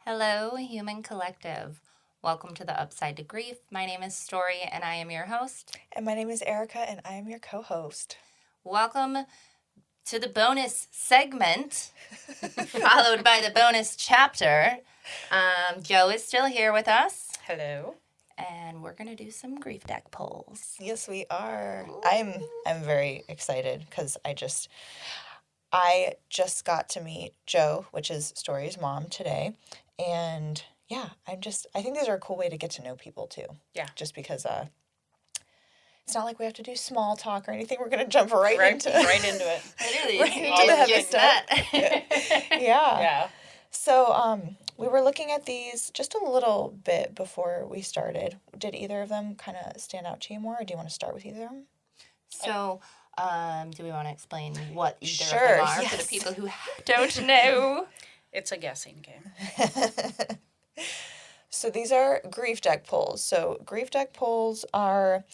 Hello, Human Collective. Welcome to the Upside to Grief. My name is Story, and I am your host. And my name is Erika, and I am your co-host. Welcome to the bonus segment, followed by the bonus chapter. Joe is still here with us, Hello. and we're gonna do some grief deck polls. Yes, we are. I'm very excited because I just got to meet Joe, which is Story's mom, today, and yeah, I think these are a cool way to get to know people too. Yeah. Just because it's not like we have to do small talk or anything. We're gonna jump right into right into it. Literally, Right into the heavy stuff. stuff. Yeah. So we were looking at these just a little bit before we started. Did either of them kind of stand out to you more, or do you want to start with either of them? So, do we want to explain what either Sure, of them are for yes. the people who don't know? It's a guessing game. So these are grief deck polls. So grief deck polls are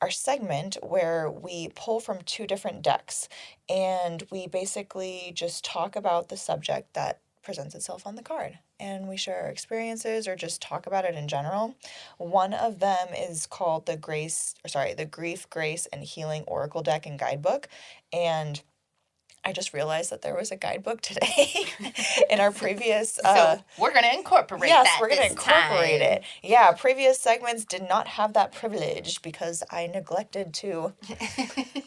our segment where we pull from two different decks, and we basically just talk about the subject that presents itself on the card, and we share our experiences or just talk about it in general. One of them is called the Grief, Grace, and Healing Oracle Deck and Guidebook, and I just realized that there was a guidebook today in our previous. So we're going to incorporate Yes, that. we're going to incorporate it. Yeah, previous segments did not have that privilege because I neglected to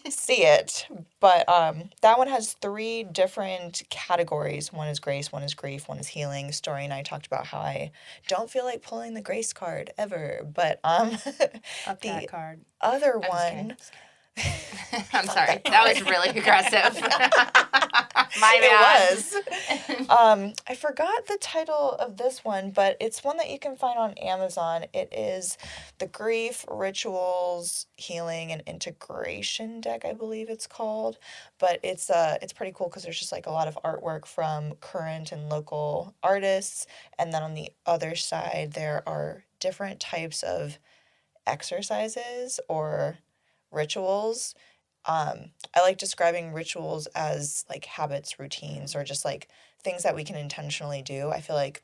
see it. But that one has three different categories. One is grace, one is grief, one is healing. Story and I talked about how I don't feel like pulling the grace card ever. But Up the that card. other I'm just one. kidding. I'm sorry. That was really aggressive. My bad. It was. I forgot the title of this one, but it's one that you can find on Amazon. It is the Grief, Rituals, Healing, and Integration deck, I believe it's called. But it's pretty cool because there's just like a lot of artwork from current and local artists. And then on the other side, there are different types of exercises or rituals. I like describing rituals as like habits, routines, or just like things that we can intentionally do. I feel like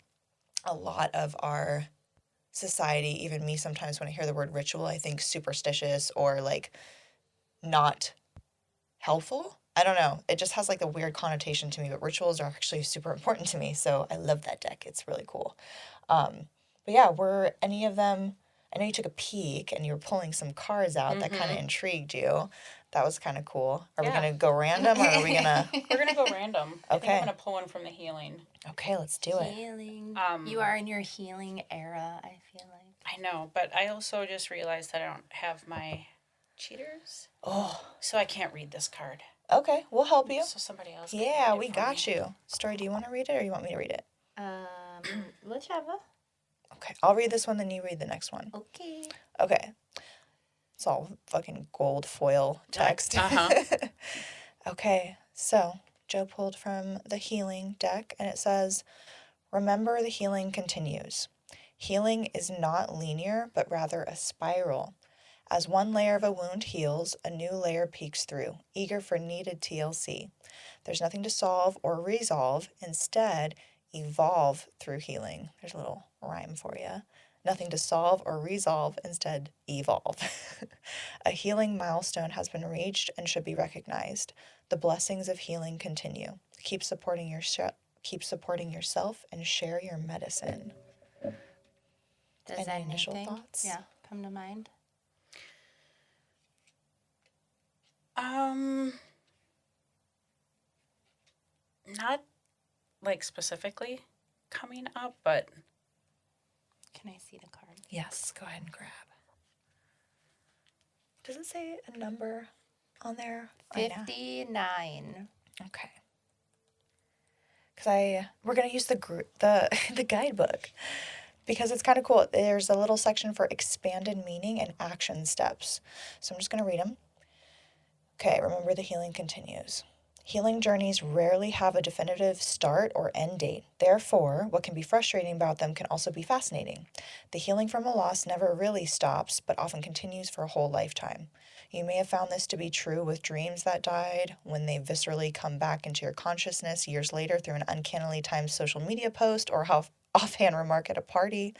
a lot of our society, even me sometimes when I hear the word ritual, I think superstitious or like not helpful. I don't know. It just has like a weird connotation to me, but rituals are actually super important to me. So I love that deck. It's really cool. But yeah, were any of them, I know you took a peek and you were pulling some cards out that kind of intrigued you. That was kind of cool. Are we Yeah. going to go random or are we going to? We're going to go random. I think Okay. I'm going to pull one from the healing. Okay, let's do it. Healing. Um, You are in your healing era, I feel like. I know, but I also just realized that I don't have my cheaters, Oh, so I can't read this card. okay. We'll help you. So somebody else can Yeah, read it we for got me. you. Story, do you want to read it or you want me to read it? Whichever. Okay, I'll read this one, then you read the next one. Okay. Okay. It's all fucking gold foil text. Uh-huh. Okay, so Joe pulled from the healing deck and it says, remember the healing continues. Healing is not linear, but rather a spiral. As one layer of a wound heals, a new layer peeks through, eager for needed TLC. There's nothing to solve or resolve. Instead, evolve through healing. There's a little rhyme for you. Nothing to solve or resolve, instead, evolve. A healing milestone has been reached and should be recognized. The blessings of healing continue. Keep supporting yourself and share your medicine. Does Any initial anything, thoughts? yeah, come to mind? Not like specifically coming up, but Can I see the card? Yes, go ahead and grab. Does it say a number on there? Right now? 59. Okay. Because we're gonna use the guidebook because it's kind of cool. There's a little section for expanded meaning and action steps. So I'm just gonna read them. Okay, remember the healing continues. Healing journeys rarely have a definitive start or end date. Therefore, what can be frustrating about them can also be fascinating. The healing from a loss never really stops, but often continues for a whole lifetime. You may have found this to be true with dreams that died, when they viscerally come back into your consciousness years later through an uncannily timed social media post, or how offhand remark at a party.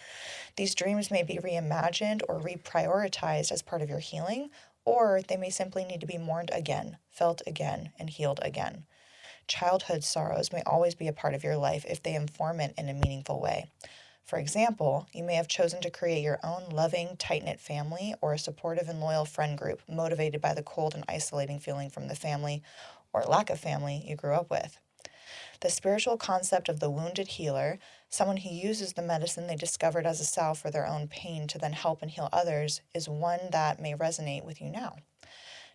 These dreams may be reimagined or reprioritized as part of your healing, or they may simply need to be mourned again, felt again, and healed again. Childhood sorrows may always be a part of your life if they inform it in a meaningful way. For example, you may have chosen to create your own loving, tight-knit family or a supportive and loyal friend group motivated by the cold and isolating feeling from the family or lack of family you grew up with. The spiritual concept of the wounded healer, someone who uses the medicine they discovered as a salve for their own pain to then help and heal others, is one that may resonate with you now.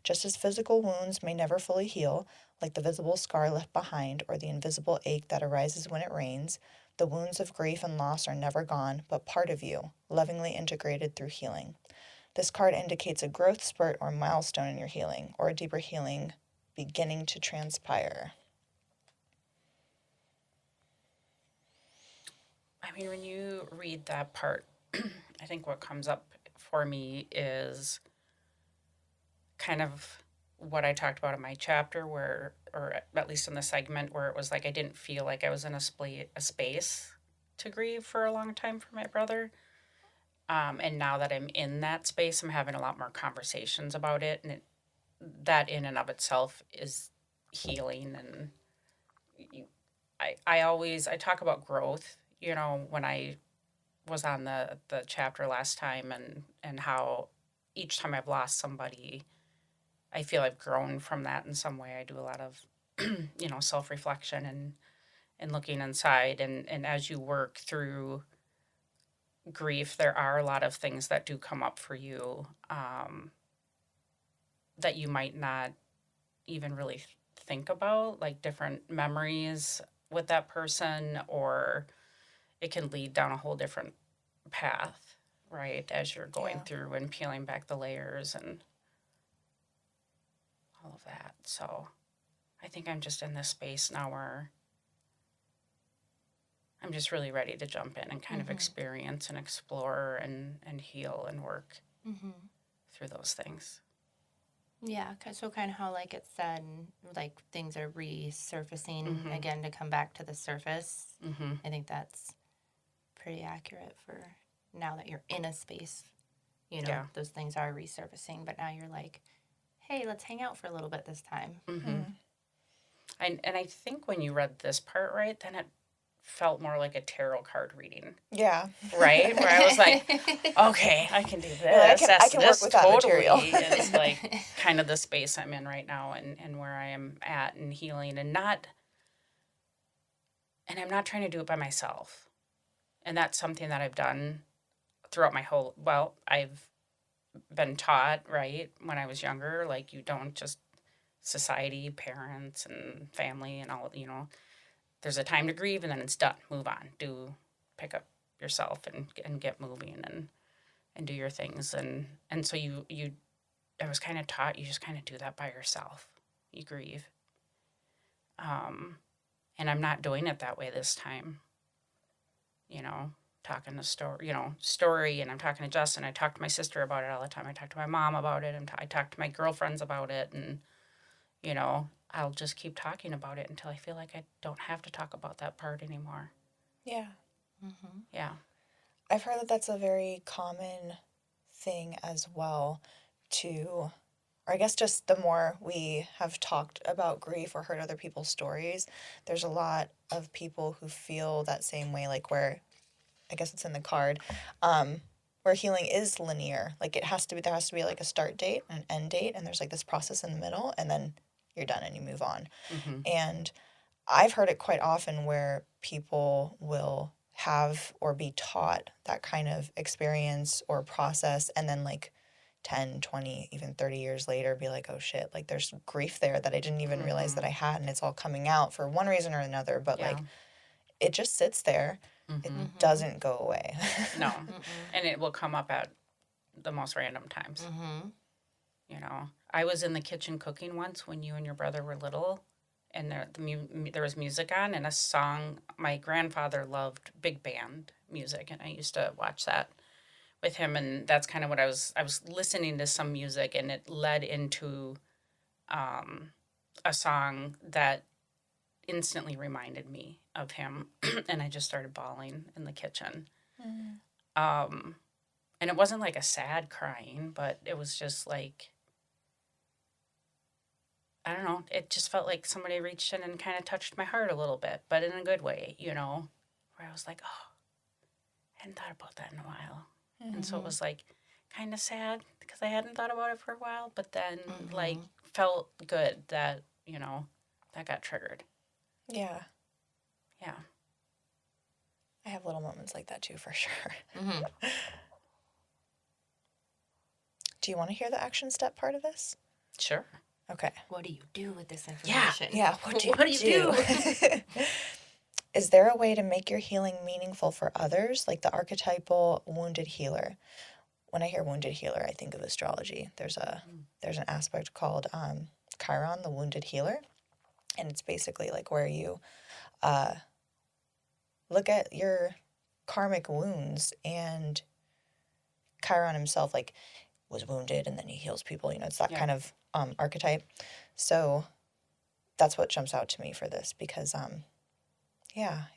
Just as physical wounds may never fully heal, like the visible scar left behind or the invisible ache that arises when it rains, the wounds of grief and loss are never gone, but part of you, lovingly integrated through healing. This card indicates a growth spurt or milestone in your healing, or a deeper healing beginning to transpire. I mean, when you read that part, I think what comes up for me is kind of what I talked about in my chapter, where, or at least in the segment where it was like I didn't feel like I was in a space to grieve for a long time for my brother. And now that I'm in that space, I'm having a lot more conversations about it, and that in and of itself is healing. And I talk about growth. You know, when I was on the chapter last time, and how each time I've lost somebody, I feel I've grown from that in some way. I do a lot of, self-reflection and looking inside. And as you work through grief, there are a lot of things that do come up for you that you might not even really think about, like different memories with that person, or it can lead down a whole different path, right, as you're going through and peeling back the layers and all of that. So I think I'm just in this space now where I'm just really ready to jump in and kind of experience and explore and heal and work through those things. Yeah, so kind of how, like it said, like things are resurfacing again to come back to the surface. I think that's pretty accurate for now that you're in a space. Those things are resurfacing, but now you're like, hey, let's hang out for a little bit this time. And I think when you read this part, right, then it felt more like a tarot card reading. Yeah. Right? Where I was like, okay, I can do this. I can work with that material. It's like kind of the space I'm in right now, and where I am at and healing, and I'm not trying to do it by myself. And that's something that I've done throughout my I've been taught, right, when I was younger, like you don't just, society, parents and family and all, there's a time to grieve and then it's done. Move on. Pick up yourself and get moving and do your things. And so I was kind of taught you just kind of do that by yourself. You grieve. And I'm not doing it that way this time. Talking the story, and I'm talking to Justin. I talk to my sister about it all the time. I talk to my mom about it, and I talk to my girlfriends about it, and I'll just keep talking about it until I feel like I don't have to talk about that part anymore. Yeah. Yeah. I've heard that that's a very common thing as well, or I guess just the more we have talked about grief or heard other people's stories, there's a lot of people who feel that same way, like where, I guess it's in the card, where healing is linear. Like there has to be like a start date and an end date, and there's like this process in the middle, and then you're done and you move on. And I've heard it quite often where people will have or be taught that kind of experience or process, and then like 10, 20, even 30 years later be like, oh shit, like there's grief there that I didn't even realize that I had, and it's all coming out for one reason or another, but like it just sits there. It doesn't go away. No. And it will come up at the most random times. I was in the kitchen cooking once when you and your brother were little, and there was music on, and a song. My grandfather loved big band music, and I used to watch that with him, and that's kind of what I was listening to some music, and it led into a song that instantly reminded me of him. And I just started bawling in the kitchen. Mm. And it wasn't like a sad crying, but it was just like, I don't know, it just felt like somebody reached in and kind of touched my heart a little bit, but in a good way, you know, where I was like, oh, I hadn't thought about that in a while. Mm-hmm. And so it was like kind of sad because I hadn't thought about it for a while, but then like Mm-hmm. felt good that, you know, that got triggered. Yeah. Yeah. I have little moments like that too, for sure. Mm-hmm. Do you want to hear the action step part of this? Sure. Okay. What do you do with this information? Yeah. What do you What do you do? Is there a way to make your healing meaningful for others, like the archetypal wounded healer? When I hear wounded healer, I think of astrology. There's an aspect called Chiron, the wounded healer, and it's basically like where you look at your karmic wounds, and Chiron himself like was wounded and then he heals people. You know, it's that Yeah. kind of archetype. So that's what jumps out to me for this because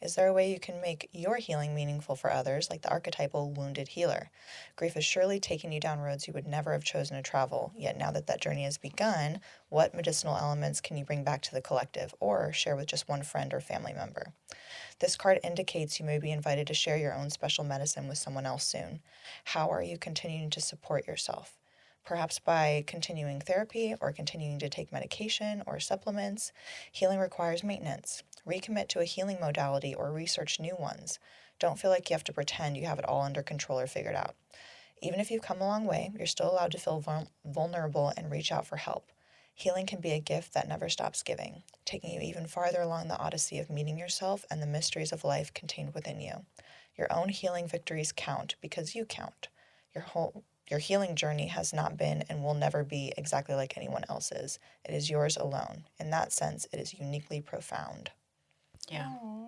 is there a way you can make your healing meaningful for others, like the archetypal wounded healer? Grief is surely taking you down roads you would never have chosen to travel, yet now that journey has begun, what medicinal elements can you bring back to the collective or share with just one friend or family member? This card indicates you may be invited to share your own special medicine with someone else soon. How are you continuing to support yourself? Perhaps by continuing therapy or continuing to take medication or supplements. Healing requires maintenance. Recommit to a healing modality or research new ones. Don't feel like you have to pretend you have it all under control or figured out. Even if you've come a long way, you're still allowed to feel vulnerable and reach out for help. Healing can be a gift that never stops giving, taking you even farther along the odyssey of meeting yourself and the mysteries of life contained within you. Your own healing victories count because you count. Your healing journey has not been and will never be exactly like anyone else's. It is yours alone. In that sense, it is uniquely profound. Yeah. Aw,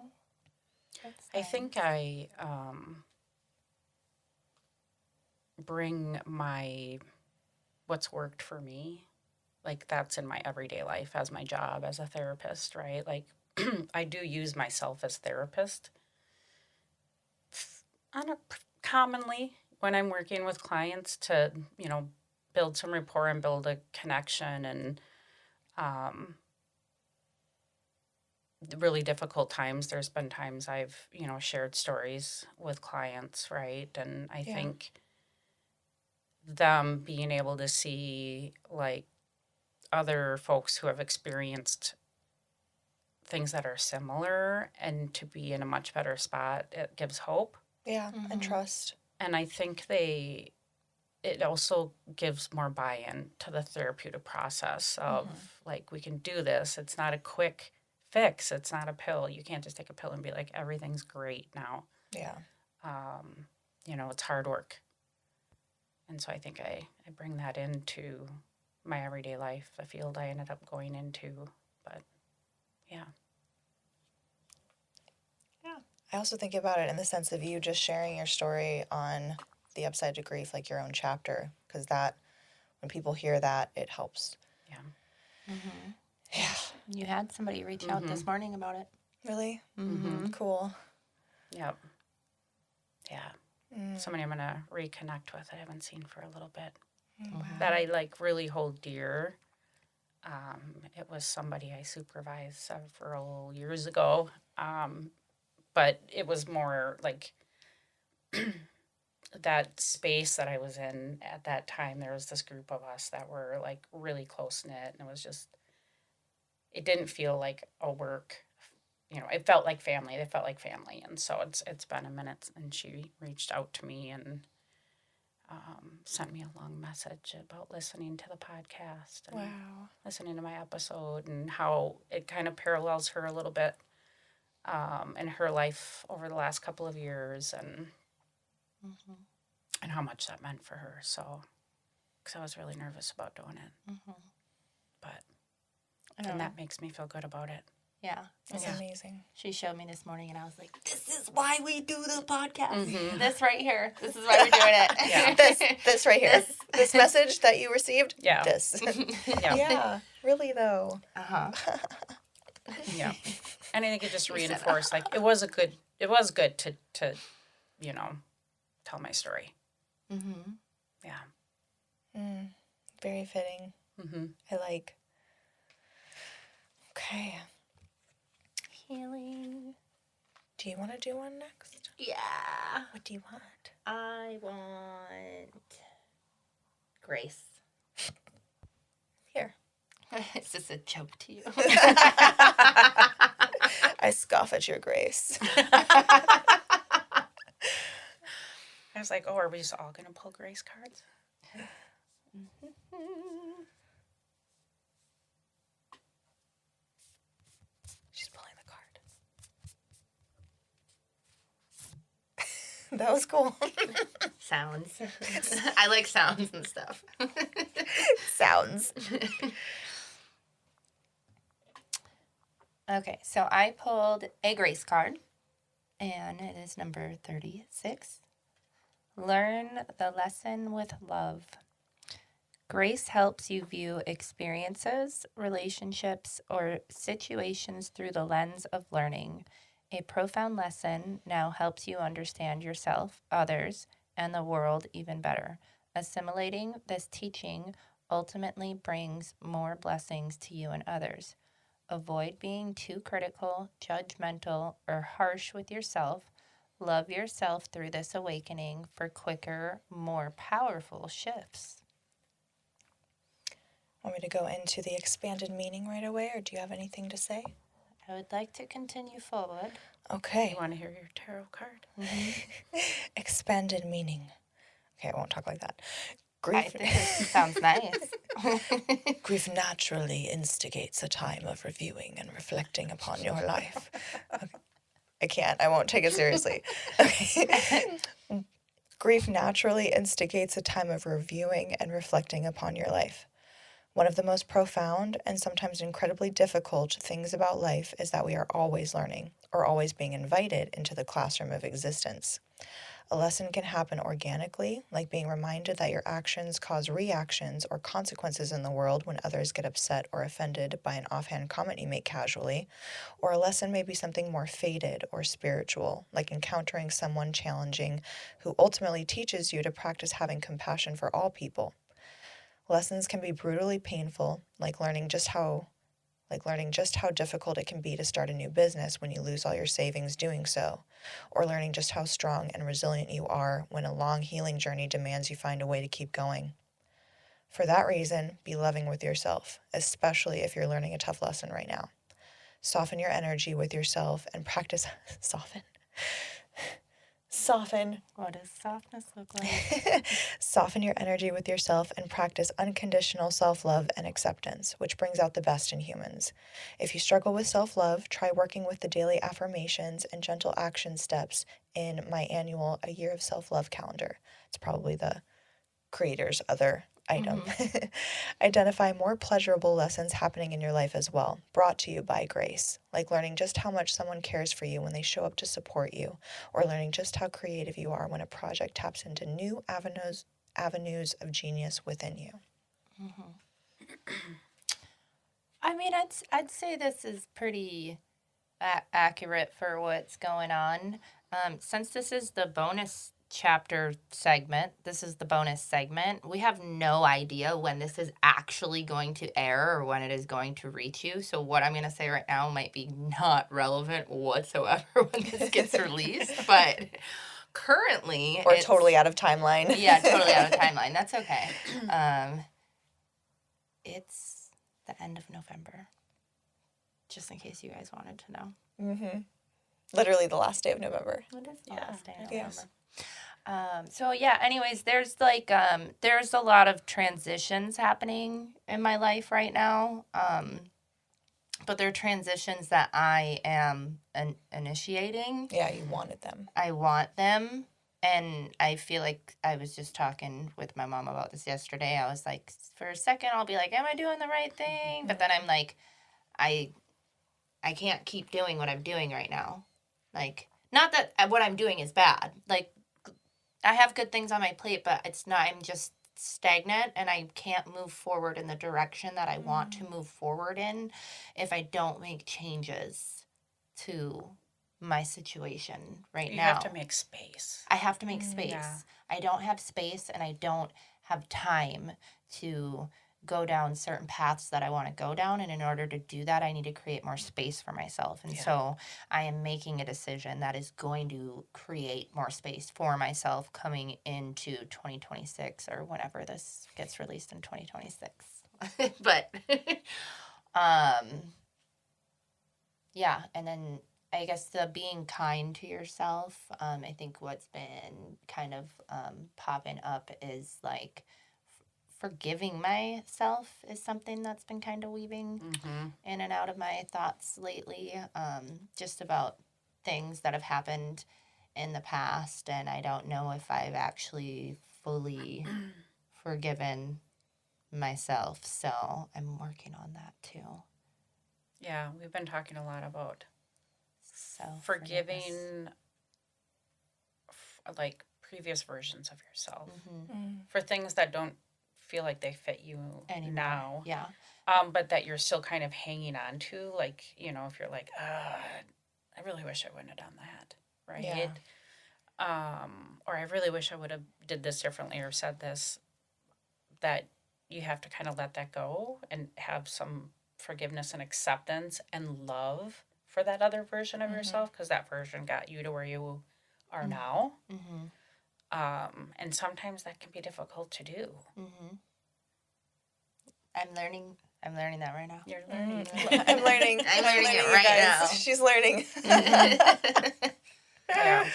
that's I nice. think I bring what's worked for me, like that's in my everyday life as my job as a therapist, right? Like I do use myself as therapist commonly when I'm working with clients to, you know, build some rapport and build a connection. And the really difficult times, there's been times I've, you know, shared stories with clients, right? And I Yeah. think them being able to see like other folks who have experienced things that are similar and to be in a much better spot, it gives hope. Yeah, and Mhm. trust. And I think it also gives more buy-in to the therapeutic process of like, we can do this. It's not a quick fix. It's not a pill. You can't just take a pill and be like, everything's great now. Yeah. You know, it's hard work. And so I think I bring that into my everyday life, the field I ended up going into. But yeah. I also think about it in the sense of you just sharing your story on the upside to grief, like your own chapter, because that, when people hear that, it helps. Yeah. Mhm. Yeah. You had somebody reach out this morning about it. Really? Mm-hmm. Cool. Yep. Yeah. Somebody I'm going to reconnect with I haven't seen for a little bit. That I like really hold dear. It was somebody I supervised several years ago. But it was more like that space that I was in at that time. There was this group of us that were like really close knit, and it was just, it didn't feel like a work. You know, it felt like family. They felt like family, and so it's been a minute. And she reached out to me and sent me a long message about listening to the podcast and Wow. listening to my episode and how it kind of parallels her a little bit in her life over the last couple of years and how much that meant for her. So, because I was really nervous about doing it, but and that makes me feel good about it. Yeah. That's amazing. She showed me this morning, and I was like, "This is why we do the podcast. Mm-hmm. This right here. This is why we're doing it." Yeah. This right here. This message that you received. Yeah. This. Yeah. Yeah. Really though. Uh-huh. Yeah. And I think it just You said, reinforced, like, it was good to, you know, tell my story. Mm-hmm. Yeah. Very fitting. Mm-hmm. I like. Okay. Healing. Do you want to do one next? Yeah. What do you want? I want grace. Here. Is this a joke to you? I scoff at your grace. I was like, oh, are we just all going to pull grace cards? She's pulling the card. That was cool. Sounds. I like sounds and stuff. Sounds. Okay, so I pulled a grace card, and it is number 36. Learn the lesson with love. Grace helps you view experiences, relationships, or situations through the lens of learning. A profound lesson now helps you understand yourself, others, and the world even better. Assimilating this teaching ultimately brings more blessings to you and others. Avoid being too critical, judgmental, or harsh with yourself. Love yourself through this awakening for quicker, more powerful shifts. Want me to go into the expanded meaning right away, or do you have anything to say? I would like to continue forward. Okay. You want to hear your tarot card? Expanded meaning. Okay, I won't talk like that. I Grief, think this sounds nice. grief naturally instigates a time of reviewing and reflecting upon your life. Okay. I can't. I won't take it seriously. Okay. Grief naturally instigates a time of reviewing and reflecting upon your life. One of the most profound and sometimes incredibly difficult things about life is that we are always learning or always being invited into the classroom of existence. A lesson can happen organically, like being reminded that your actions cause reactions or consequences in the world when others get upset or offended by an offhand comment you make casually. Or a lesson may be something more fated or spiritual, like encountering someone challenging who ultimately teaches you to practice having compassion for all people. Lessons can be brutally painful, like learning just how difficult it can be to start a new business when you lose all your savings doing so, or learning just how strong and resilient you are when a long healing journey demands you find a way to keep going. For that reason, be loving with yourself, especially if you're learning a tough lesson right now. Soften your energy with yourself and practice Soften. What does softness look like? Soften your energy with yourself and practice unconditional self-love and acceptance, which brings out the best in humans. If you struggle with self-love, try working with the daily affirmations and gentle action steps in my annual A Year of Self-Love calendar. It's probably the creator's other item. Identify more pleasurable lessons happening in your life as well, brought to you by grace, like learning just how much someone cares for you when they show up to support you, or learning just how creative you are when a project taps into new avenues of genius within you. I mean, I'd say this is pretty accurate for what's going on. Since this is the bonus chapter segment, this is the bonus segment. We have no idea when this is actually going to air or when it is going to reach you. So what I'm going to say right now might be not relevant whatsoever when this gets released, but currently Or totally out of timeline. Yeah, totally out of timeline. That's okay. It's the end of November, just in case you guys wanted to know. Mm-hmm. Literally the last day of November. What is the last day of November? Yes. So yeah, anyways, there's there's a lot of transitions happening in my life right now. But they're transitions that I am initiating. Yeah, you wanted them. I want them. And I feel like I was just talking with my mom about this yesterday. I was like, for a second, I'll be like, am I doing the right thing? But then I'm like, I can't keep doing what I'm doing right now. Like, not that what I'm doing is bad. Like, I have good things on my plate, but it's not, I'm just stagnant and I can't move forward in the direction that I want to move forward in if I don't make changes to my situation right You now. have to make space. I have to make space. Yeah. I don't have space and I don't have time to go down certain paths that I want to go down. And in order to do that, I need to create more space for myself. And Yeah. so I am making a decision that is going to create more space for myself coming into 2026 or whenever this gets released in 2026. But, yeah. And then I guess the being kind to yourself, I think what's been kind of popping up is like forgiving myself is something that's been kind of weaving in and out of my thoughts lately, just about things that have happened in the past. And I don't know if I've actually fully forgiven myself. So I'm working on that too. Yeah, we've been talking a lot about So forgiving like previous versions of yourself Mm-hmm. for things that don't feel like they fit you Anymore. now. Yeah. But that you're still kind of hanging on to, like, you know, if you're like, I really wish I wouldn't have done that, right? Yeah. Or I really wish I would have did this differently or said this, that you have to kind of let that go and have some forgiveness and acceptance and love for that other version of yourself, because that version got you to where you are now. Mm-hmm. And sometimes that can be difficult to do. Mm-hmm. I'm learning that right now. You're learning. I'm learning. I'm learning it you right guys. now. She's learning. Yeah.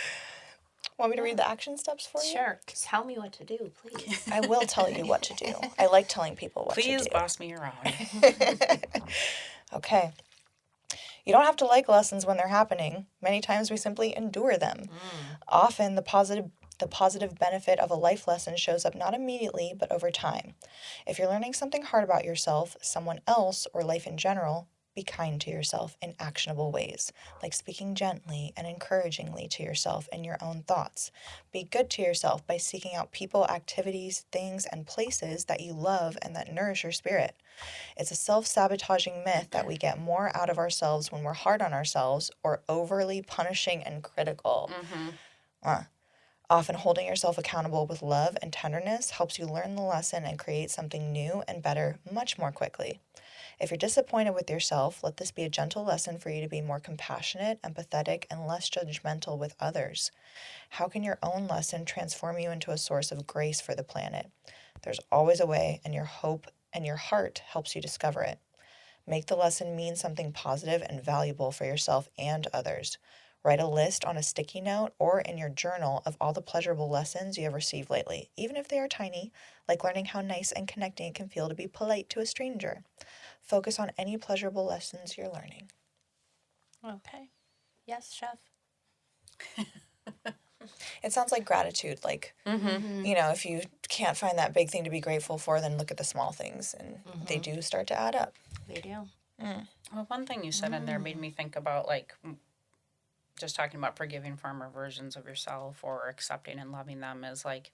Want me to read the action steps for you? Sure. Tell me what to do, please. I will tell you what to do. I like telling people what to do. Please boss me around. Okay. You don't have to like lessons when they're happening. Many times we simply endure them. Often the positive benefit of a life lesson shows up not immediately, but over time. If you're learning something hard about yourself, someone else, or life in general, be kind to yourself in actionable ways, like speaking gently and encouragingly to yourself in your own thoughts. Be good to yourself by seeking out people, activities, things, and places that you love and that nourish your spirit. It's a self-sabotaging myth that we get more out of ourselves when we're hard on ourselves or overly punishing and critical. Often holding yourself accountable with love and tenderness helps you learn the lesson and create something new and better much more quickly. If you're disappointed with yourself, let this be a gentle lesson for you to be more compassionate, empathetic, and less judgmental with others. How can your own lesson transform you into a source of grace for the planet? There's always a way, and your hope and your heart helps you discover it. Make the lesson mean something positive and valuable for yourself and others. Write a list on a sticky note or in your journal of all the pleasurable lessons you have received lately, even if they are tiny, like learning how nice and connecting it can feel to be polite to a stranger. Focus on any pleasurable lessons you're learning. Okay. Yes, Chef. It sounds like gratitude, like, you know, if you can't find that big thing to be grateful for, then look at the small things, and they do start to add up. They do. Well, one thing you said in there made me think about, like, just talking about forgiving former versions of yourself or accepting and loving them is like,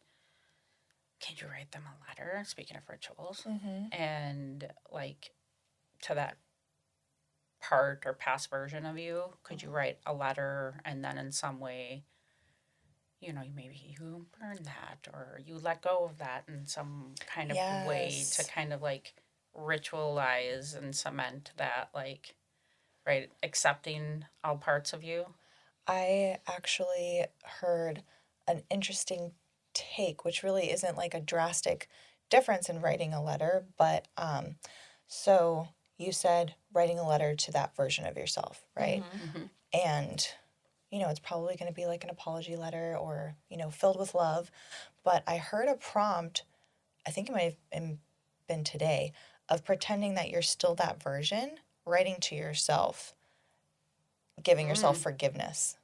can you write them a letter? Speaking of rituals, and like to that part or past version of you, could you write a letter and then in some way, you know, maybe you burn that or you let go of that in some kind of way to kind of like ritualize and cement that, like, right, accepting all parts of you. I actually heard an interesting take, which really isn't like a drastic difference in writing a letter, but so you said writing a letter to that version of yourself, right? And, you know, it's probably going to be like an apology letter or, you know, filled with love. But I heard a prompt, I think it might have been today, of pretending that you're still that version, writing to yourself, giving yourself forgiveness.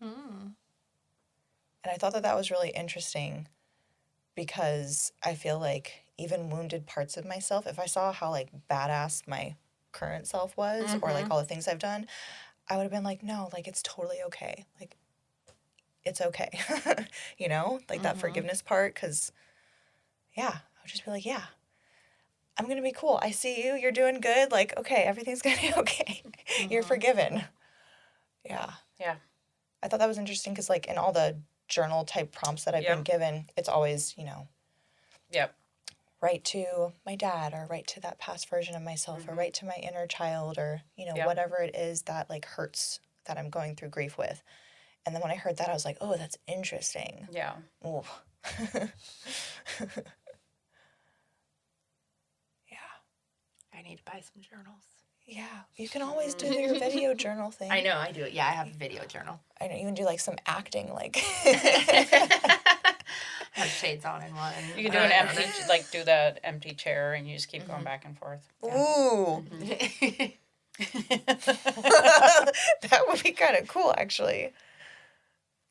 And I thought that that was really interesting because I feel like even wounded parts of myself, if I saw how like badass my current self was or like all the things I've done, I would have been like, no, like it's totally okay. Like it's okay. You know, like that forgiveness part. Cause yeah, I would just be like, yeah, I'm going to be cool. I see you. You're doing good. Like, okay, everything's going to be okay. You're forgiven. Yeah. Yeah. I thought that was interesting because, like, in all the journal type prompts that I've been given, it's always, Yep. write to my dad or write to that past version of myself or write to my inner child or, whatever it is that, like, hurts that I'm going through grief with. And then when I heard that, I was like, oh, that's interesting. Yeah. Ooh. Yeah. I need to buy some journals. Yeah. You can always do your video journal thing. I know, I do it. Yeah, I have a video journal. I know, you can do, like, some acting, like... Have shades on in one. You can do an empty, like, do the empty chair and you just keep going back and forth. Ooh. That would be kind of cool, actually.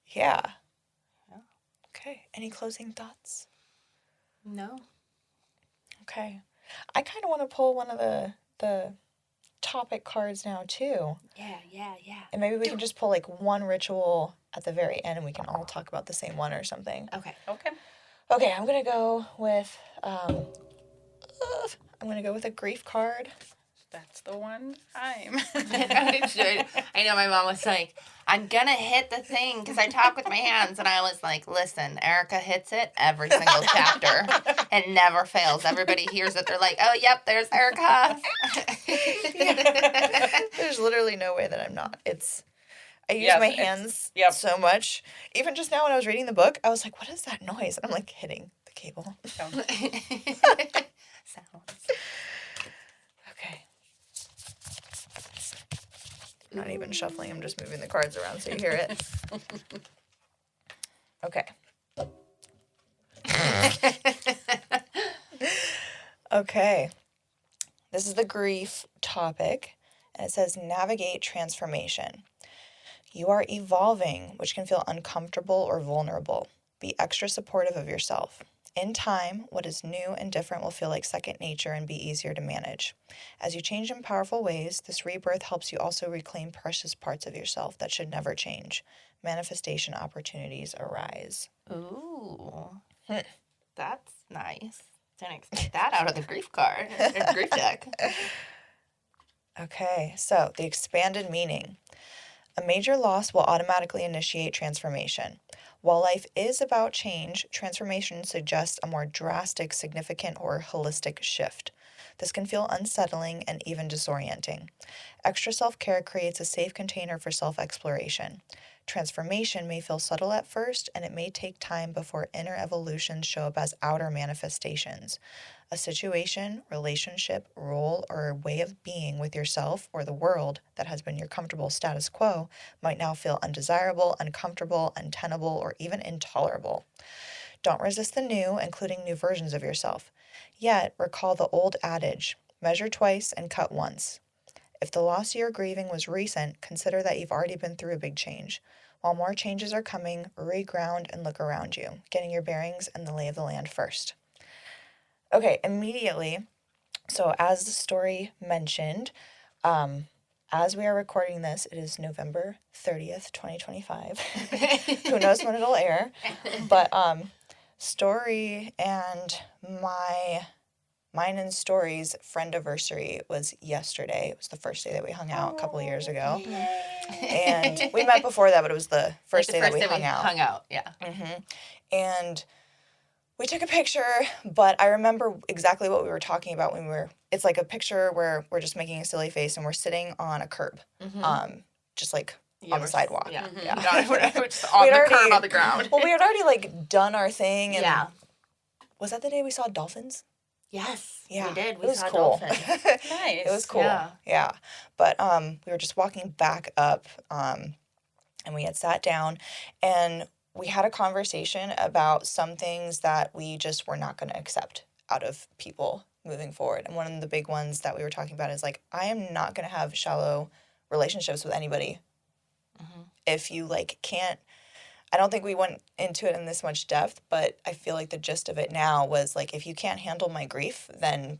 Yeah. Okay. Any closing thoughts? No. Okay. I kind of want to pull one of the topic cards now, too. Yeah. And maybe we can just pull, like, one ritual at the very end and we can all talk about the same one or something. Okay. Okay, I'm going to go with a grief card. That's the one time. I know my mom was like, I'm going to hit the thing because I talk with my hands. And I was like, listen, Erika hits it every single chapter. It never fails. Everybody hears it. They're like, oh, yep, there's Erika. There's literally no way that I'm not. I use my hands so much. Even just now when I was reading the book, I was like, what is that noise? And I'm like hitting the cable. Sounds. Okay. I'm not even shuffling. I'm just moving the cards around so you hear it. Okay. Okay. This is the grief topic, and it says navigate transformation. You are evolving, which can feel uncomfortable or vulnerable. Be extra supportive of yourself. In time, what is new and different will feel like second nature and be easier to manage. As you change in powerful ways, this rebirth helps you also reclaim precious parts of yourself that should never change. Manifestation opportunities arise. Ooh. That's nice. Didn't expect that out of the grief card. Grief deck. Okay, so the expanded meaning. A major loss will automatically initiate transformation. While life is about change, transformation suggests a more drastic, significant, or holistic shift. This can feel unsettling and even disorienting. Extra self-care creates a safe container for self-exploration. Transformation may feel subtle at first, and it may take time before inner evolutions show up as outer manifestations. A situation, relationship, role, or way of being with yourself or the world that has been your comfortable status quo might now feel undesirable, uncomfortable, untenable, or even intolerable. Don't resist the new, including new versions of yourself. Yet, recall the old adage, measure twice and cut once. If the loss you're grieving was recent, consider that you've already been through a big change. While more changes are coming, reground and look around you, getting your bearings and the lay of the land first. Okay, immediately, so as the story mentioned, as we are recording this, it is November 30th, 2025. Who knows when it'll air? But Story and mine and Story's friendiversary was yesterday. It was the first day that we hung out a couple of years ago. And we met before that, but it was the first day that we hung out. Hung out, yeah. Mm-hmm. And we took a picture, but I remember exactly what we were talking about when it's like a picture where we're just making a silly face and we're sitting on a curb, just like on the sidewalk. Yeah. Yeah. No, we're just on the curb on the ground. Well, we had already like done our thing. And yeah. Was that the day we saw dolphins? Yes. Yeah. We did. We it was saw cool. dolphins. Nice. It was cool. Yeah. But we were just walking back up and we had sat down and we had a conversation about some things that we just were not going to accept out of people moving forward. And one of the big ones that we were talking about is like, I am not going to have shallow relationships with anybody. Mm-hmm. If you like can't, I don't think we went into it in this much depth, but I feel like the gist of it now was like, if you can't handle my grief, then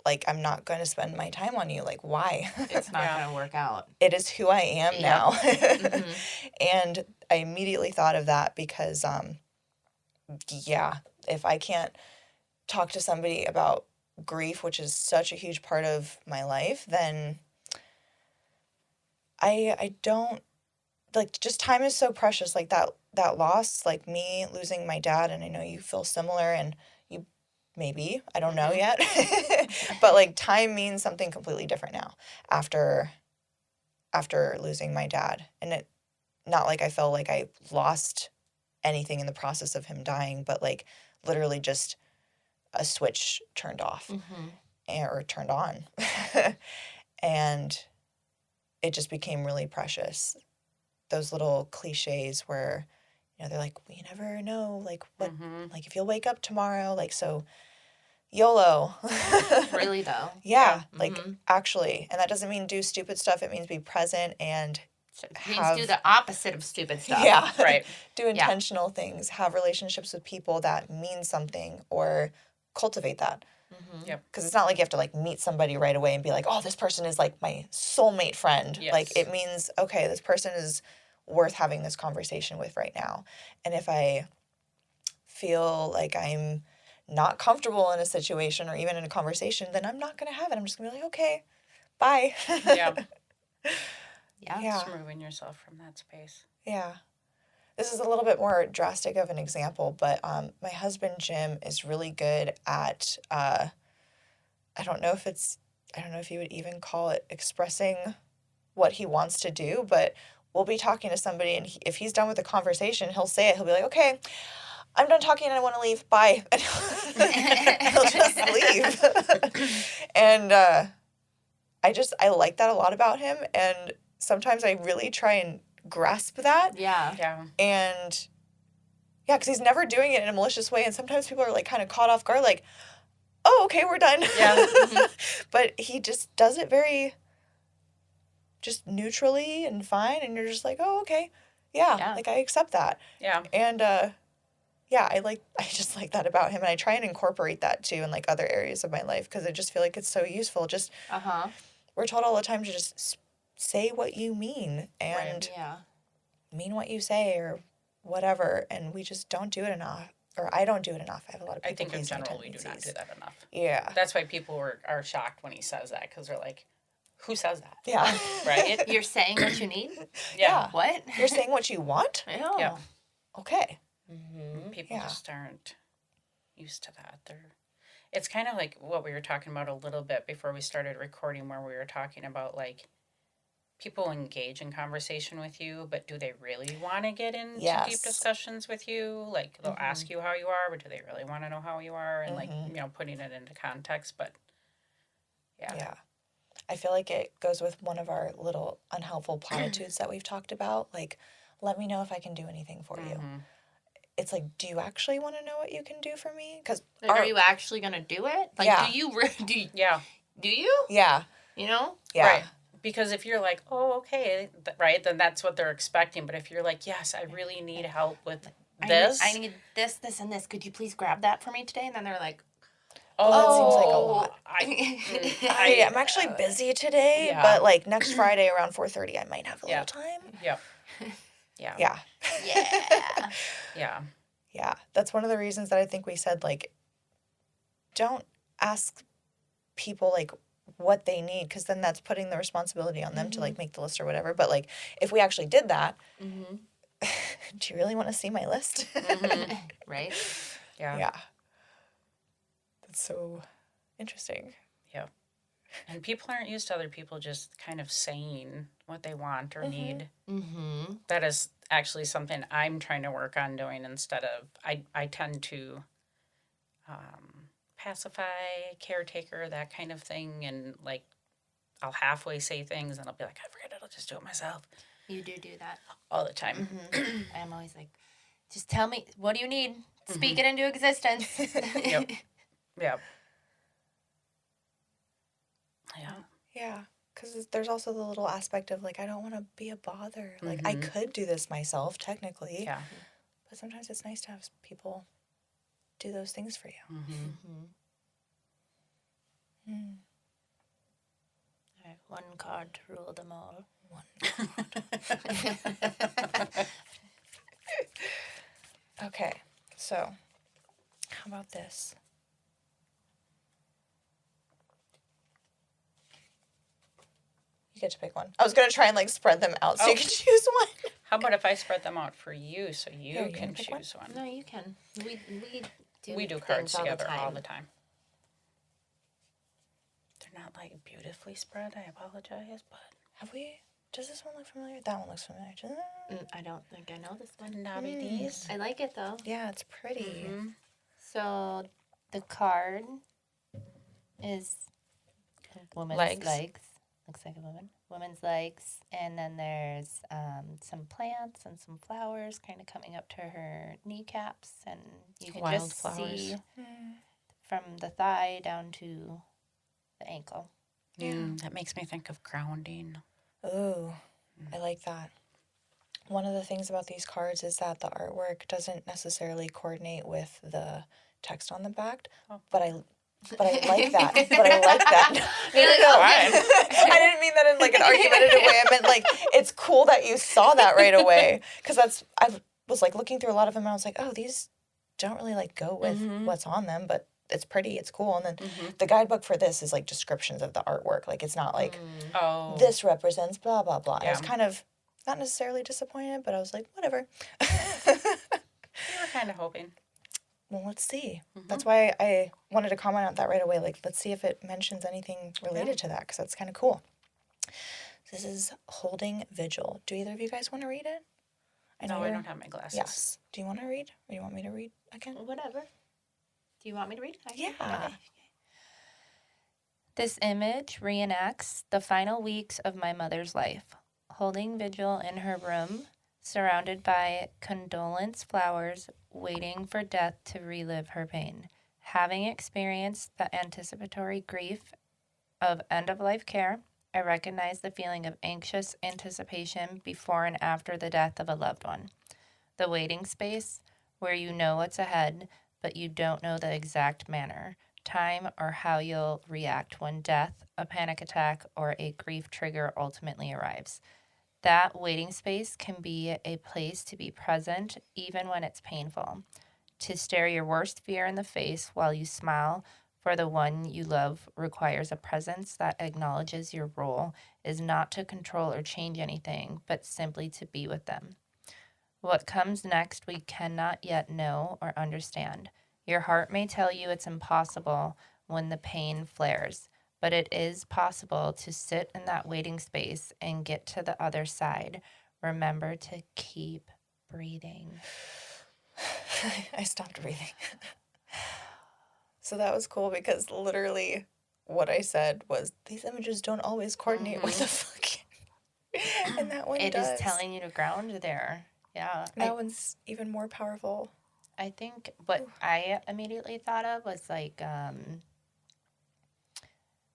like, I'm not going to spend my time on you. Like, why? It's not going to work out. It is who I am now. Mm-hmm. And I immediately thought of that because, if I can't talk to somebody about grief, which is such a huge part of my life, then I don't like, just time is so precious. Like, that loss, like me losing my dad, and I know you feel similar, and you maybe, I don't know yet. But, like, time means something completely different now after losing my dad. And it, not like I felt like I lost anything in the process of him dying, but, like, literally just a switch turned off or turned on. And it just became really precious. Those little cliches where, you know, they're like, we never know, like, what, like, if you'll wake up tomorrow, like, so YOLO. Really, though. Yeah, like, actually. And that doesn't mean do stupid stuff. It means be present and So it means do the opposite of stupid stuff. yeah, Right. do intentional things, have relationships with people that mean something, or cultivate that. Yep. Because it's not like you have to, like, meet somebody right away and be like, oh, this person is, like, my soulmate friend. Yes. Like, it means, okay, this person is worth having this conversation with right now. And if I feel like I'm not comfortable in a situation or even in a conversation, then I'm not going to have it. I'm just going to be like, okay, bye. Yeah. Yeah. Yeah. Just removing yourself from that space. Yeah. This is a little bit more drastic of an example, but my husband, Jim, is really good at, I don't know if you would even call it expressing what he wants to do, but we'll be talking to somebody, and if he's done with the conversation, he'll say it. He'll be like, okay, I'm done talking and I want to leave. Bye. And he'll just leave. And I like that a lot about him. And sometimes I really try and grasp that. Yeah. Yeah. And yeah, because he's never doing it in a malicious way. And sometimes people are, like, kind of caught off guard, like, oh, okay, we're done. Yeah. But he just does it very just neutrally and fine. And you're just like, oh, okay. Yeah. Like, I accept that. Yeah. And yeah, I just like that about him. And I try and incorporate that too in, like, other areas of my life, because I just feel like it's so useful. Just, we're told all the time to just say what you mean and mean what you say or whatever. And we just don't do it enough. Or I don't do it enough. I have a lot of people I think in pleasing general we do not do tendencies. that enough. Yeah. That's why people are shocked when he says that, because they're like, who says that? Yeah. Right? You're saying what you need? Yeah. What? You're saying what you want? Yeah. Yeah. Okay. People just aren't used to that. It's kind of like what we were talking about a little bit before we started recording, where we were talking about, like, people engage in conversation with you, but do they really want to get into deep discussions with you? Like, they'll ask you how you are, but do they really want to know how you are? And, like, you know, putting it into context. But yeah. I feel like it goes with one of our little unhelpful platitudes that we've talked about. Like, let me know if I can do anything for you. It's like, do you actually want to know what you can do for me? Because are you actually going to do it? Like, do you? Do you? Yeah. You know? Yeah. Right. Because if you're like, oh, okay, right, then that's what they're expecting. But if you're like, yes, I really need help with this. I need this, this, and this. Could you please grab that for me today? And then they're like, that seems like a lot. I'm actually busy today, but, like, next Friday around 4:30, I might have a little time. Yep. Yeah. Yeah. Yeah. Yeah. Yeah. That's one of the reasons that I think we said, like, don't ask people, like, what they need, because then that's putting the responsibility on them to, like, make the list or whatever. But, like, if we actually did that, do you really want to see my list? Right? Yeah. Yeah. That's so interesting. Yeah. And people aren't used to other people just kind of saying what they want or need. That is actually something I'm trying to work on doing, instead of, I tend to pacify, caretaker, that kind of thing. And, like, I'll halfway say things and I'll be like, I forget it, I'll just do it myself. You do that. All the time. I'm always like, just tell me, what do you need? Speak it into existence. Yep. Yep. Yeah. Yeah. Because there's also the little aspect of, like, I don't want to be a bother. Like, I could do this myself, technically. Yeah. But sometimes it's nice to have people do those things for you. I have one card to rule them all. Okay. So, how about this? You get to pick one. I was going to try and, like, spread them out so you could choose one. How about if I spread them out for you so Here, you you can wanna pick one? choose one? No, you can. We do things cards all the together all time. the time. They're not like beautifully spread, I apologize, but Have we? Does this one look familiar? That one looks familiar. Doesn't it? I don't think I know this one. knobby knees. I like it though. Yeah, it's pretty. So the card is woman's Legs. legs. Looks like a woman. Woman's legs. And then there's some plants and some flowers kind of coming up to her kneecaps. And you can just see from the thigh down to the ankle. Yeah. That makes me think of grounding. Ooh, I like that. One of the things about these cards is that the artwork doesn't necessarily coordinate with the text on the back, but I like that. But I like that. No. I didn't mean that in like an argumentative way. I meant like it's cool that you saw that right away, because I was like looking through a lot of them and I was like, oh, these don't really like go with what's on them, but it's pretty, it's cool. And then the guidebook for this is like descriptions of the artwork. Like it's not like this represents blah blah blah. I was kind of not necessarily disappointed, but I was like, whatever. We were kind of hoping. Well, let's see. That's why I wanted to comment on that right away. Like, let's see if it mentions anything related to that, because that's kind of cool. This is Holding Vigil. Do either of you guys want to read it? I don't have my glasses. Yes. Do you want to read? Or you want me to read again? Whatever. Do you want me to read? Yeah. Okay. This image reenacts the final weeks of my mother's life, holding vigil in her room, surrounded by condolence flowers, waiting for death to relive her pain. Having experienced the anticipatory grief of end-of-life care, I recognize the feeling of anxious anticipation before and after the death of a loved one. The waiting space, where you know what's ahead, but you don't know the exact manner, time, or how you'll react when death, a panic attack, or a grief trigger ultimately arrives. That waiting space can be a place to be present even when it's painful, to stare your worst fear in the face while you smile for the one you love requires a presence that acknowledges your role is not to control or change anything, but simply to be with them. What comes next we cannot yet know or understand. Your heart may tell you it's impossible when the pain flares, but it is possible to sit in that waiting space and get to the other side. Remember to keep breathing. I stopped breathing. So that was cool because literally what I said was, these images don't always coordinate with the fucking... And that one It does. is telling you to ground there. Yeah. That one's even more powerful. I think what I immediately thought of was like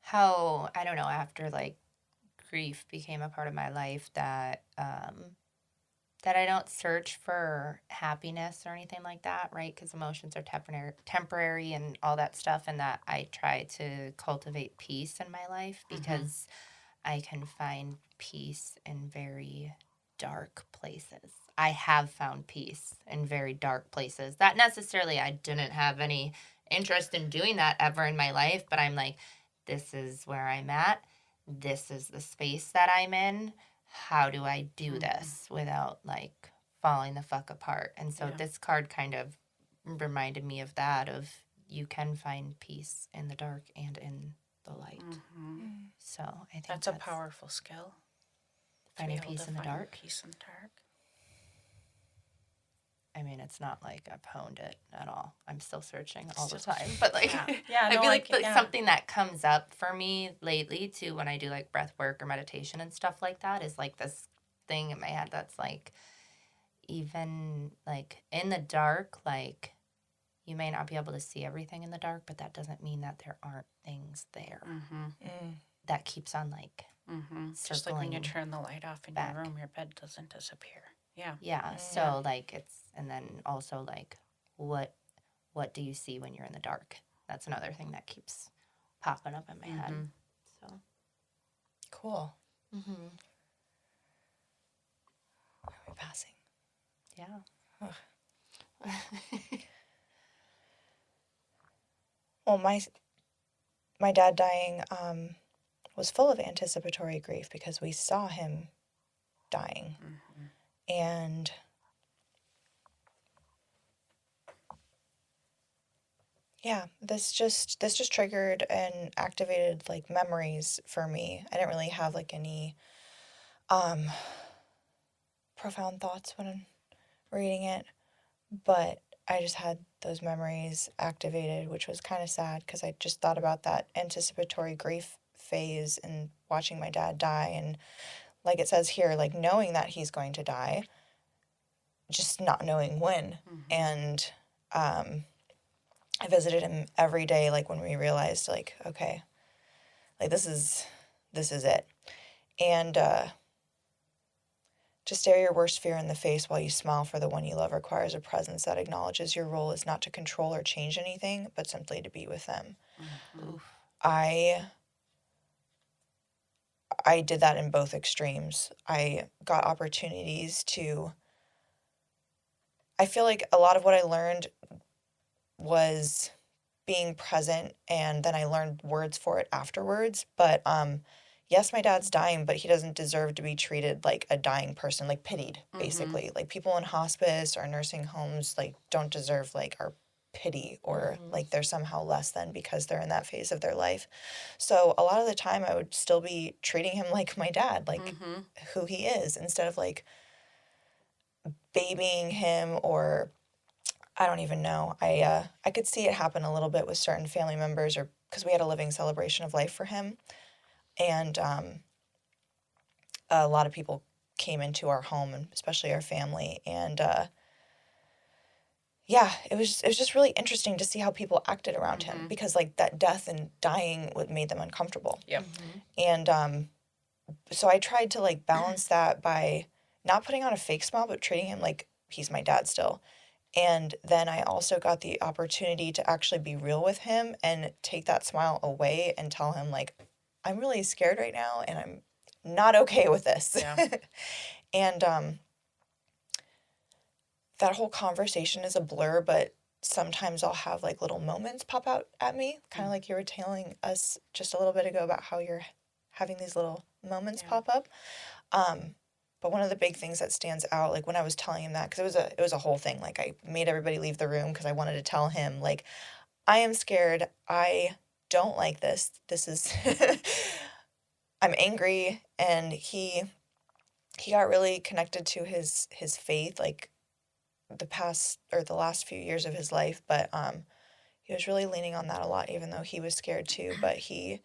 how, I don't know, after like grief became a part of my life that that I don't search for happiness or anything like that, right? Because emotions are temporary and all that stuff, and that I try to cultivate peace in my life because I can find peace in very dark places. I have found peace in very dark places. That necessarily I didn't have any interest in doing that ever in my life, but I'm like, this is where I'm at. This is the space that I'm in. How do I do this without like falling the fuck apart? And so this card kind of reminded me of that, of you can find peace in the dark and in the light. So I think That's a powerful skill. Finding peace in the dark. Peace in the dark. I mean, it's not like I've honed it at all. I'm still searching all the time. But like, Yeah, I no, feel like yeah. something that comes up for me lately too when I do like breath work or meditation and stuff like that is like this thing in my head that's like, even like in the dark, like you may not be able to see everything in the dark, but that doesn't mean that there aren't things there. That keeps on like Just like when you circling turn the light off in back. your room, your bed doesn't disappear. Yeah. Yeah. So like it's, and then also like what do you see when you're in the dark? That's another thing that keeps popping up in my head. So Cool. Are we passing? yeah. Well, my dad dying was full of anticipatory grief because we saw him dying. And yeah, this just triggered and activated like memories for me. I didn't really have like any um profound thoughts when I'm reading it, but I just had those memories activated, which was kind of sad because I just thought about that anticipatory grief phase and watching my dad die. And like it says here, like knowing that he's going to die, just not knowing when. And I visited him every day, like when we realized, like, okay, like this is it. And to stare your worst fear in the face while you smile for the one you love requires a presence that acknowledges your role is not to control or change anything, but simply to be with them. Oof. I did that in both extremes. I got opportunities to. I feel like a lot of what I learned was being present, and then I learned words for it afterwards. But yes, my dad's dying, but he doesn't deserve to be treated like a dying person, like pitied, basically. Like people in hospice or nursing homes like don't deserve like our pity or like they're somehow less than because they're in that phase of their life. So a lot of the time I would still be treating him like my dad, like who he is, instead of like babying him or I don't even know. I could see it happen a little bit with certain family members, or because we had a living celebration of life for him, and a lot of people came into our home, and especially our family, and yeah, it was just really interesting to see how people acted around him because like that death and dying what made them uncomfortable. Yep. And so I tried to like balance that by not putting on a fake smile, but treating him like he's my dad still. And then I also got the opportunity to actually be real with him and take that smile away and tell him, like, I'm really scared right now and I'm not okay with this. Yeah. And that whole conversation is a blur, but sometimes I'll have like little moments pop out at me, kind of like you were telling us just a little bit ago about how you're having these little moments pop up. But one of the big things that stands out, like when I was telling him that, because it was a whole thing. Like I made everybody leave the room because I wanted to tell him, like, I am scared. I don't like this. This is, I'm angry, and he got really connected to his faith, like the last few years of his life. But he was really leaning on that a lot, even though he was scared too. But he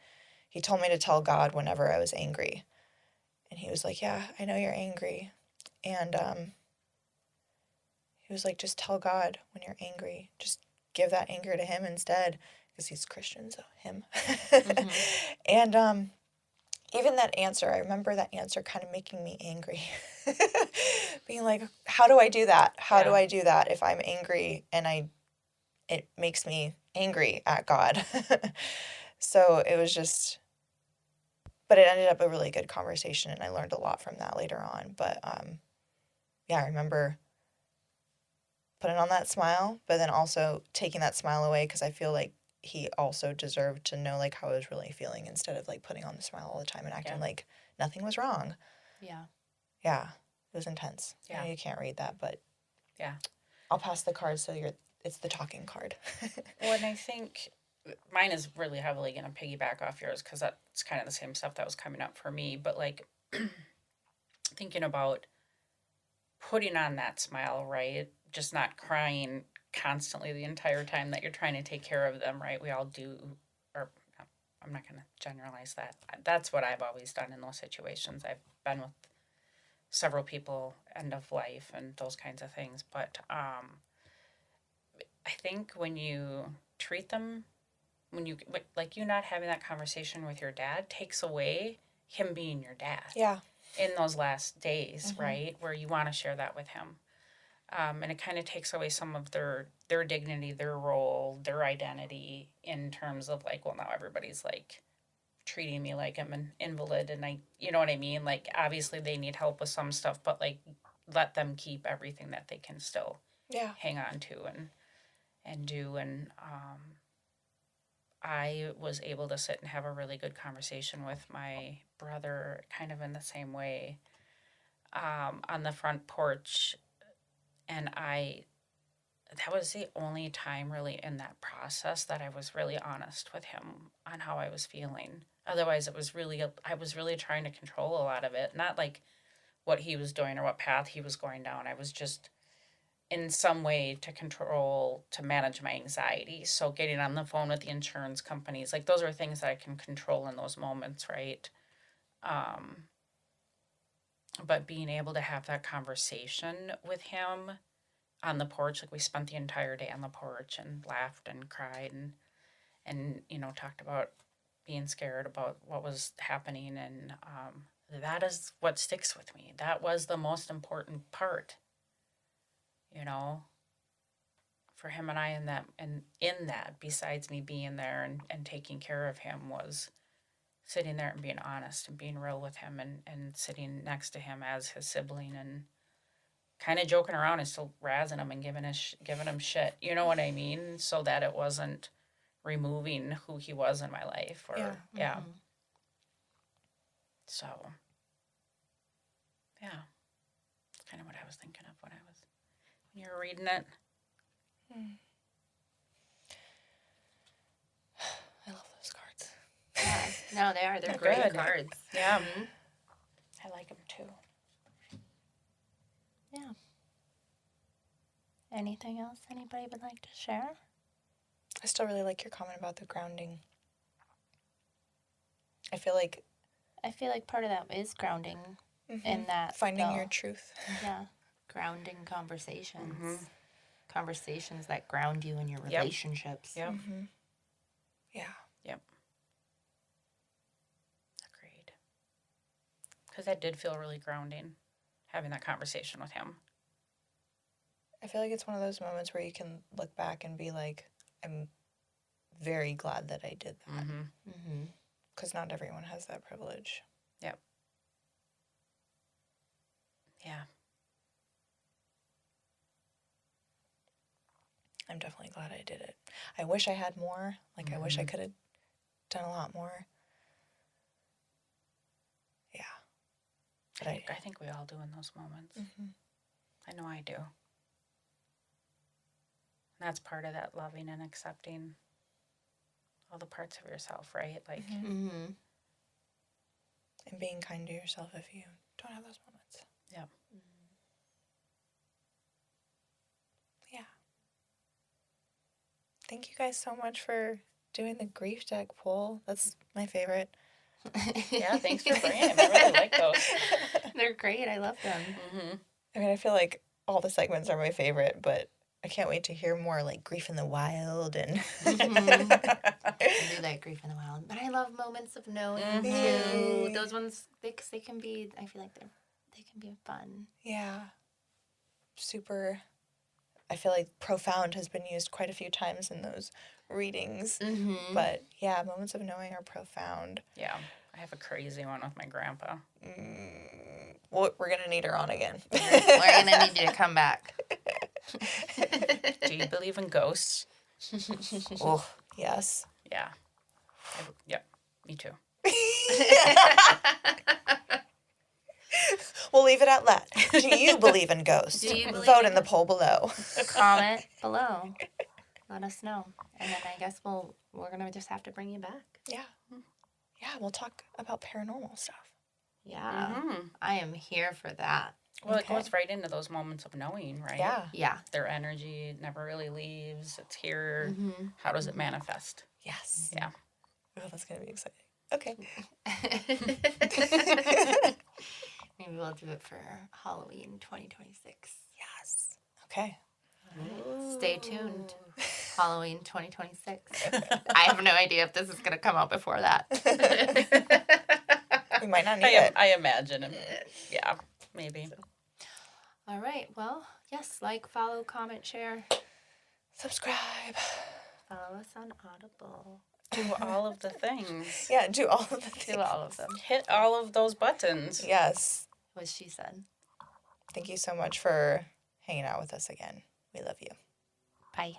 told me to tell God whenever I was angry. And he was like, yeah, I know you're angry. And he was like, just tell God when you're angry. Just give that anger to him instead. Because he's Christian, so him. And even that answer, I remember that answer kind of making me angry. Being like, how do I do that? How do I do that if I'm angry and it makes me angry at God? So it was just, but it ended up a really good conversation, and I learned a lot from that later on. But yeah, I remember putting on that smile, but then also taking that smile away because I feel like he also deserved to know like how I was really feeling instead of like putting on the smile all the time and acting like nothing was wrong. Yeah. Yeah, it was intense. I Yeah. know you can't read that, but Yeah. I'll pass the card so it's the talking card. Well, and I think mine is really heavily going to piggyback off yours because that's kind of the same stuff that was coming up for me. But like thinking about putting on that smile, right? Just not crying constantly the entire time that you're trying to take care of them, right? We all do, or I'm not going to generalize that. That's what I've always done in those situations. I've been with several people end of life and those kinds of things. But I think when you treat them, when you like you not having that conversation with your dad takes away him being your dad. Yeah. In those last days, right, where you want to share that with him, and it kind of takes away some of their dignity, their role, their identity in terms of like, well, now everybody's like treating me like I'm an invalid, and you know what I mean? Like, obviously they need help with some stuff, but like, let them keep everything that they can still hang on to and do. And I was able to sit and have a really good conversation with my brother, kind of in the same way. on the front porch, and that was the only time really in that process that I was really honest with him on how I was feeling. Otherwise, I was really trying to control a lot of it. Not like what he was doing or what path he was going down. I was just in some way to manage my anxiety. So getting on the phone with the insurance companies, like those are things that I can control in those moments, right? But being able to have that conversation with him on the porch, like we spent the entire day on the porch and laughed and cried and talked about being scared about what was happening, and that is what sticks with me. That was the most important part, for him and I in that, besides me being there and taking care of him, was sitting there and being honest and being real with him and sitting next to him as his sibling and kind of joking around and still razzing him and giving him shit. You know what I mean? So that it wasn't removing who he was in my life. Or yeah. Mm-hmm. So yeah, that's kind of what I was thinking of when you were reading it. I love those cards. Yeah. No, they are. They're They're great good. cards. Yeah. Mm-hmm. I like them too. Yeah. Anything else anybody would like to share? I still really like your comment about the grounding. I feel like part of that is grounding in that. finding your truth. Yeah. Grounding conversations. Mm-hmm. Conversations that ground you in your relationships. Yep. Mm-hmm. Yeah. Yep. Agreed. Because that did feel really grounding, having that conversation with him. I feel like it's one of those moments where you can look back and be like, I'm very glad that I did that. Mm-hmm. Because not everyone has that privilege. Yep. Yeah. I'm definitely glad I did it. I wish I had more. Like, I wish I could have done a lot more. Yeah. But I think we all do in those moments. Mm-hmm. I know I do. That's part of that loving and accepting all the parts of yourself, right? Like, Mm-hmm. And being kind to yourself if you don't have those moments. yeah. Yeah. Thank you guys so much for doing the grief deck poll. That's my favorite. Yeah, thanks for bringing them. I really like those. They're great. I love them. Mm-hmm. I mean, I feel like all the segments are my favorite, but I can't wait to hear more like Grief in the Wild and I do like Grief in the Wild, but I love Moments of Knowing too. Those ones, they can be. I feel like they can be fun. Yeah. Super. I feel like profound has been used quite a few times in those readings. Mm-hmm. But yeah, Moments of Knowing are profound. Yeah. I have a crazy one with my grandpa. Well, we're going to need her on again. We're gonna need you to come back. Do you believe in ghosts? Oh, yes. Yeah. Yep. Me too. We'll leave it at that. Do you believe in ghosts? Do you believe Vote in in the poll below. Comment below. Let us know, and then I guess we're gonna just have to bring you back. Yeah. Yeah, we'll talk about paranormal stuff. Yeah, Mm-hmm. I am here for that. Well, Okay. it goes right into those moments of knowing, right? Yeah. Yeah. Their energy never really leaves. It's here. Mm-hmm. How does it manifest? Yes. Yeah. Oh, that's going to be exciting. Okay. Maybe we'll do it for Halloween 2026. Yes. Okay. Stay tuned. Halloween 2026. I have no idea if this is going to come out before that. We might not need it. I imagine him. Yeah, maybe. All right. Well, yes. Like, follow, comment, share. Subscribe. Follow us on Audible. Do all of the things. Yeah, do all of the things. Do all of them. Hit all of those buttons. Yes. What she said. Thank you so much for hanging out with us again. We love you. Bye.